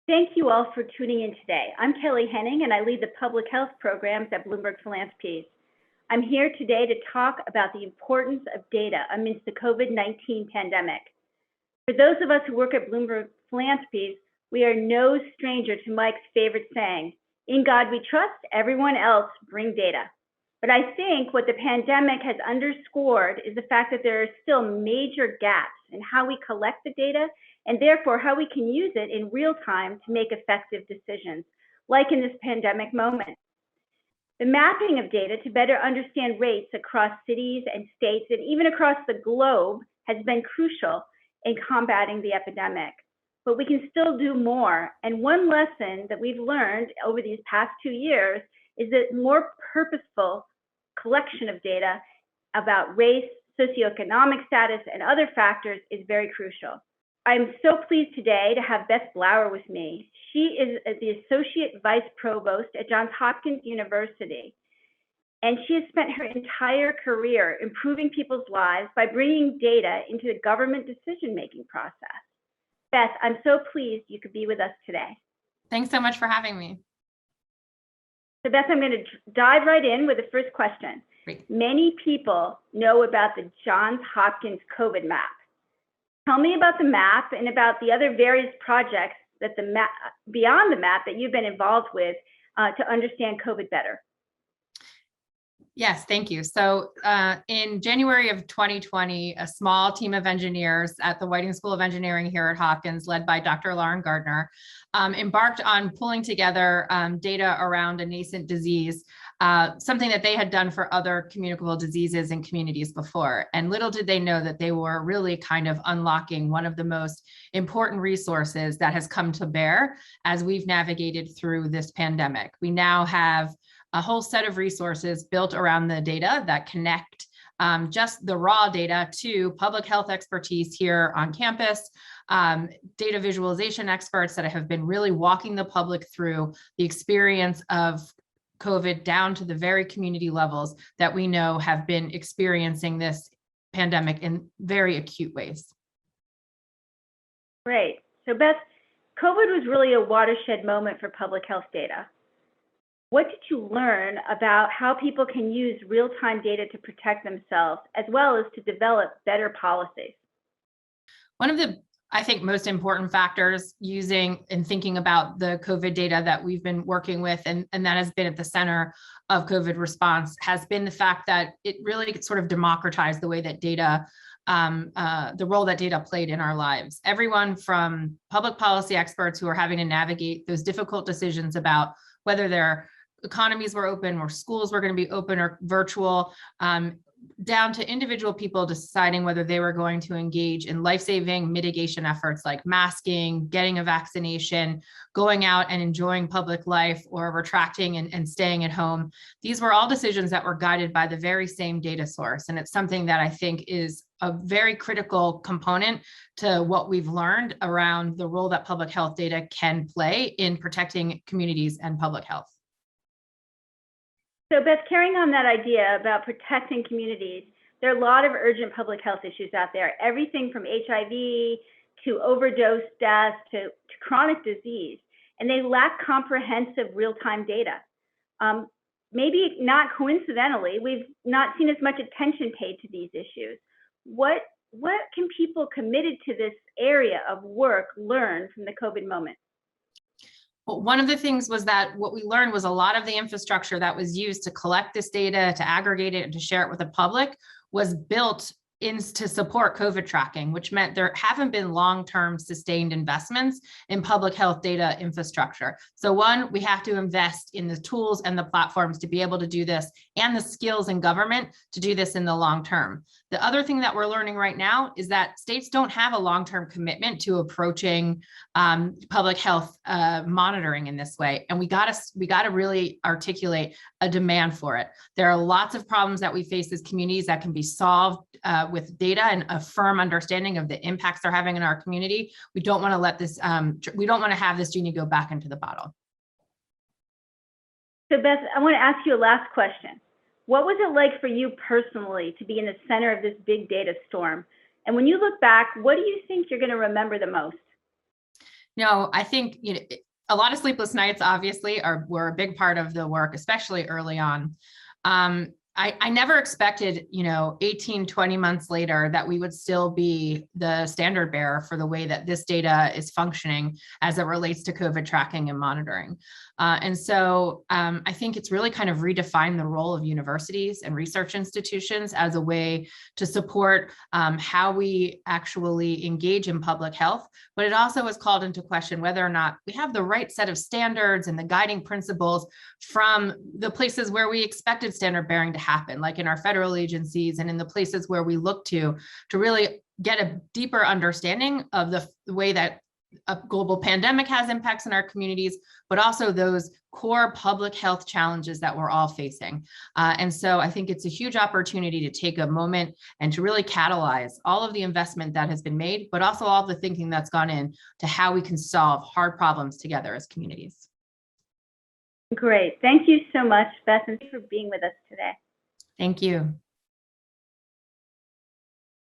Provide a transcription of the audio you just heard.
Thank you all for tuning in today. I'm Kelly Henning, and I lead the public health programs at Bloomberg Philanthropies. I'm here today to talk about the importance of data amidst the COVID-19 pandemic. For those of us who work at Bloomberg Philanthropies, we are no stranger to Mike's favorite saying, "In God we trust, everyone else bring data." But I think what the pandemic has underscored is the fact that there are still major gaps in how we collect the data and therefore how we can use it in real time to make effective decisions, like in this pandemic moment. The mapping of data to better understand rates across cities and states and even across the globe has been crucial in combating the epidemic. But we can still do more. And one lesson that we've learned over these past 2 years is that more purposeful collection of data about race, socioeconomic status, and other factors is very crucial. I'm so pleased today to have Beth Blauer with me. She is the Associate Vice Provost at Johns Hopkins University, and she has spent her entire career improving people's lives by bringing data into the government decision-making process. Beth, I'm so pleased you could be with us today. Thanks so much for having me. So Beth, I'm going to dive right in with the first question. Great. Many people know about the Johns Hopkins COVID map. Tell me about the map and about the other various projects that beyond the map that you've been involved with to understand COVID better. Yes, thank you. So in January of 2020, a small team of engineers at the Whiting School of Engineering here at Hopkins, led by Dr. Lauren Gardner, embarked on pulling together data around a nascent disease, something that they had done for other communicable diseases in communities before. And little did they know that they were really kind of unlocking one of the most important resources that has come to bear as we've navigated through this pandemic. We now have a whole set of resources built around the data that connect just the raw data to public health expertise here on campus, data visualization experts that have been really walking the public through the experience of COVID down to the very community levels that we know have been experiencing this pandemic in very acute ways. Great. So Beth, COVID was really a watershed moment for public health data. What did you learn about how people can use real-time data to protect themselves, as well as to develop better policies? One of the, I think, most important factors using and thinking about the COVID data that we've been working with, and that has been at the center of COVID response, has been the fact that it really sort of democratized the way that data, the role that data played in our lives. Everyone from public policy experts who are having to navigate those difficult decisions about whether their economies were open or schools were going to be open or virtual, down to individual people deciding whether they were going to engage in life-saving mitigation efforts like masking, getting a vaccination, going out and enjoying public life, or retracting and staying at home. These were all decisions that were guided by the very same data source. And it's something that I think is a very critical component to what we've learned around the role that public health data can play in protecting communities and public health. So Beth, carrying on that idea about protecting communities, there are a lot of urgent public health issues out there, everything from HIV to overdose deaths to chronic disease, and they lack comprehensive real-time data. Maybe not coincidentally, we've not seen as much attention paid to these issues. What can people committed to this area of work learn from the COVID moment? Well, one of the things was that what we learned was a lot of the infrastructure that was used to collect this data, to aggregate it, and to share it with the public was built to support COVID tracking, which meant there haven't been long-term sustained investments in public health data infrastructure. So one, we have to invest in the tools and the platforms to be able to do this, and the skills in government to do this in the long term. The other thing that we're learning right now is that states don't have a long-term commitment to approaching public health monitoring in this way. And we gotta really articulate a demand for it. There are lots of problems that we face as communities that can be solved with data and a firm understanding of the impacts they're having in our community. We don't want to let this, we don't want to have this genie go back into the bottle. So Beth, I want to ask you a last question. What was it like for you personally to be in the center of this big data storm? And when you look back, what do you think you're going to remember the most? No, I think, a lot of sleepless nights obviously were a big part of the work, especially early on. I never expected, 18, 20 months later that we would still be the standard bearer for the way that this data is functioning as it relates to COVID tracking and monitoring. And so I think it's really kind of redefined the role of universities and research institutions as a way to support how we actually engage in public health, but it also has called into question whether or not we have the right set of standards and the guiding principles from the places where we expected standard bearing to happen, like in our federal agencies and in the places where we look to really get a deeper understanding of the way that a global pandemic has impacts in our communities, but also those core public health challenges that we're all facing. And so I think it's a huge opportunity to take a moment and to really catalyze all of the investment that has been made, but also all of the thinking that's gone in to how we can solve hard problems together as communities. Great. Thank you so much, Beth, and for being with us today. Thank you.